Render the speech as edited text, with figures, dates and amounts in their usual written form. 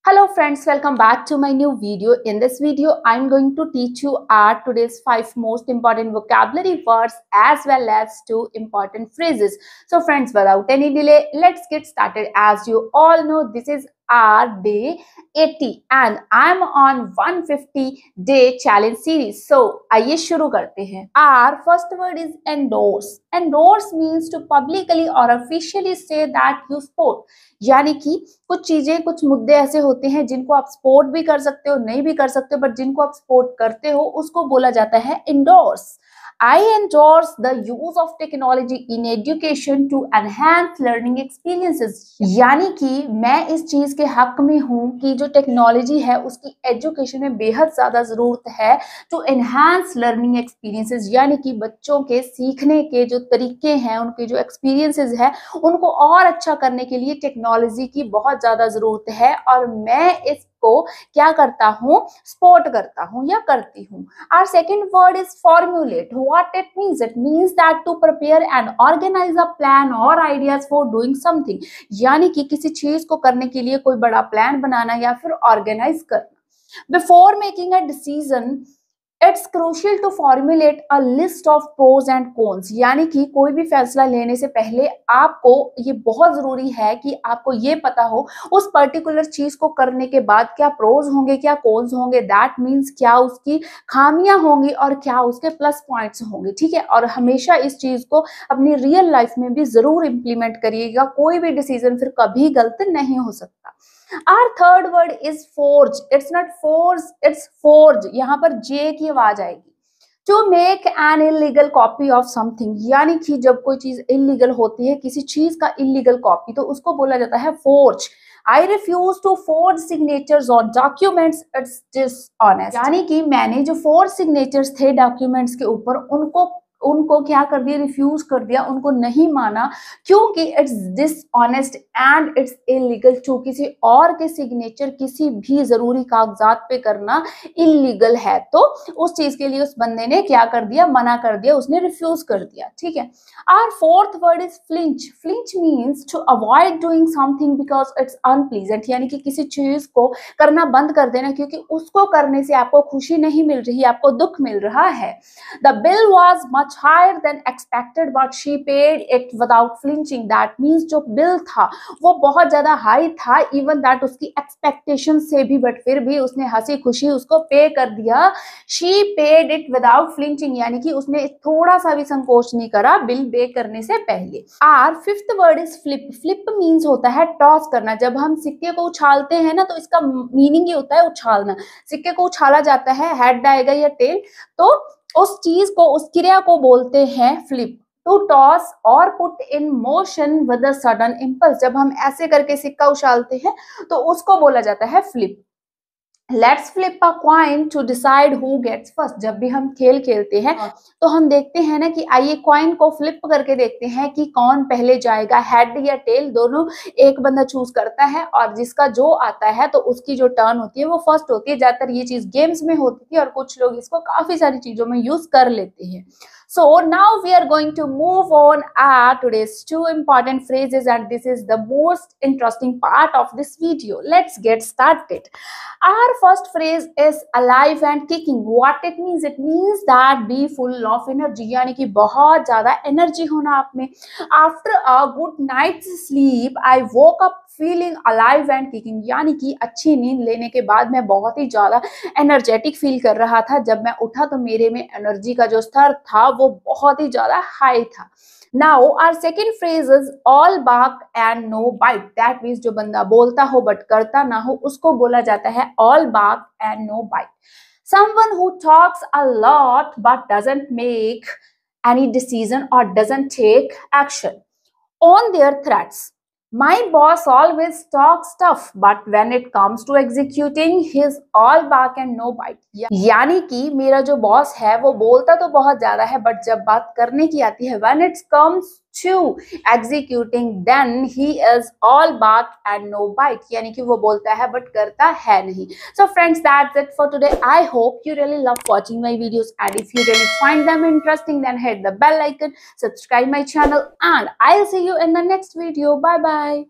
Hello friends, welcome back to my new video. In this video, I'm going to teach you our today's 5 most important vocabulary words as well as 2 important phrases. So friends, without any delay, let's get started. As you all know, this is our day 80 and I'm on 150 day challenge series. So आइए शुरू करते हैं. Our first word is endorse. Endorse means to publicly or officially say that you support. यानी कि कुछ चीजें कुछ मुद्दे ऐसे होते हैं जिनको आप सपोर्ट भी कर सकते हो, नहीं भी कर सकते हो, बट जिनको आप सपोर्ट करते हो उसको बोला जाता है endorse. I endorse the use of technology in education to enhance learning experiences. यानी कि मैं इस चीज के हक में हूँ कि जो टेक्नोलॉजी है उसकी एजुकेशन में बेहद ज्यादा जरूरत है टू एनहांस लर्निंग एक्सपीरियंसेस, यानी कि बच्चों के सीखने के जो तरीके हैं, उनके जो एक्सपीरियंसेस है, उनको और अच्छा करने के लिए टेक्नोलॉजी की बहुत ज्यादा जरूरत है और मैं इसको क्या करता हूँ, सपोर्ट करता हूँ या करती हूँ. Our second word is formulate. What it means? It means that to prepare and organize a plan or ideas for doing something. यानी कि किसी चीज को करने के लिए कोई बड़ा प्लान बनाना या फिर ऑर्गेनाइज करना. Before making a decision, it's crucial to formulate a list of pros and cons. यानी कि कोई भी फैसला लेने से पहले आपको ये बहुत जरूरी है कि आपको ये पता हो उस पर्टिकुलर चीज को करने के बाद क्या प्रोज होंगे, क्या कॉन्स होंगे. दैट मीन्स क्या उसकी खामियां होंगी और क्या उसके प्लस पॉइंट्स होंगे. ठीक है, और हमेशा इस चीज को अपनी रियल लाइफ में भी जरूर इंप्लीमेंट करिएगा. कोई भी डिसीजन फिर कभी गलत नहीं हो सकता. Our third word is forge. It's not force, it's forge. यहाँ पर J की आवाज आएगी. To make an illegal copy of something, यानी कि जब कोई चीज इलीगल होती है, किसी चीज का इलीगल कॉपी, तो उसको बोला जाता है forge. I refuse to forge signatures on documents. It's dishonest. यानी कि मैंने जो forge signatures थे डॉक्यूमेंट्स के ऊपर, उनको क्या कर दिया, रिफ्यूज कर दिया, उनको नहीं माना क्योंकि it's dishonest and it's illegal. To किसी और के सिग्नेचर किसी भी जरूरी कागजात पे करना इलीगल है, तो उस चीज के लिए उस बंदे ने क्या कर दिया, मना कर दिया, उसने रिफ्यूज कर दिया. ठीक है. Our fourth word is flinch. Flinch means to avoid doing something because it's unpleasant. यानी कि किसी चीज को करना बंद कर देना क्योंकि उसको करने से आपको खुशी नहीं मिल रही, आपको दुख मिल रहा है. The bill was much higher than expected but she paid it without flinching. That means जो बिल था वो बहुत ज्यादा हाई था, इवन दैट उसकी एक्सपेक्टेशन से भी, बट फिर भी उसने हंसी खुशी उसको पे कर दिया. she paid it without flinching, यानी कि उसने थोड़ा सा भी संकोच नहीं करा बिल पे करने से पहले. Our fifth word is flip. flip means होता है टॉस करना. जब हम सिक्के को उछालते हैं ना, तो इसका मीनिंग ये होता है उछालना. सिक्के को उछाला जाता है, हेड आएगा या टेल, तो उस चीज को, उस क्रिया को बोलते हैं फ्लिप. टू टॉस और put in motion with a sudden impulse. जब हम ऐसे करके सिक्का उछालते हैं तो उसको बोला जाता है flip. Let's flip a coin to decide who gets first. जब भी हम खेल खेलते हैं तो हम देखते हैं ना कि आइए कॉइन को फ्लिप करके देखते हैं कि कौन पहले जाएगा, हेड या टेल. दोनों एक बंदा चूज करता है और जिसका जो आता है तो उसकी जो टर्न होती है वो फर्स्ट होती है. ज्यादातर ये चीज गेम्स में होती थी और कुछ लोग इसको काफी सारी चीजों में यूज कर लेते हैं. So now we are going to move on today's 2 important phrases and this is the most interesting part of this video. Let's get started. Our first phrase is alive and kicking. What it means? It means that be full of energy. यानी कि बहुत ज्यादा energy होना आप में. After a good night's sleep, I woke up feeling alive and kicking. यानी कि अच्छी नींद लेने के बाद मैं बहुत ही ज्यादा एनर्जेटिक फील कर रहा था. जब मैं उठा तो मेरे में एनर्जी का जो स्तर था वो बहुत ही ज्यादा हाई था. Now our second phrase is all bark and no bite. That means जो बंदा बोलता हो बट करता ना हो उसको बोला जाता है all bark and no bite. Someone who talks a lot but doesn't make any decision or doesn't take action on their threats. My boss always talks tough, but when it comes to executing, he's all bark and no bite. यानी कि मेरा जो boss है वो बोलता तो बहुत ज्यादा है, बट जब बात करने की आती है, when it comes to executing, then he is all bark and no bite. यानी कि वो बोलता है बट करता है नहीं. So friends, that's it for today. I hope you really love watching my videos, and if you really find them interesting, then hit the bell icon, subscribe my channel, and I'll see you in the next video. Bye bye.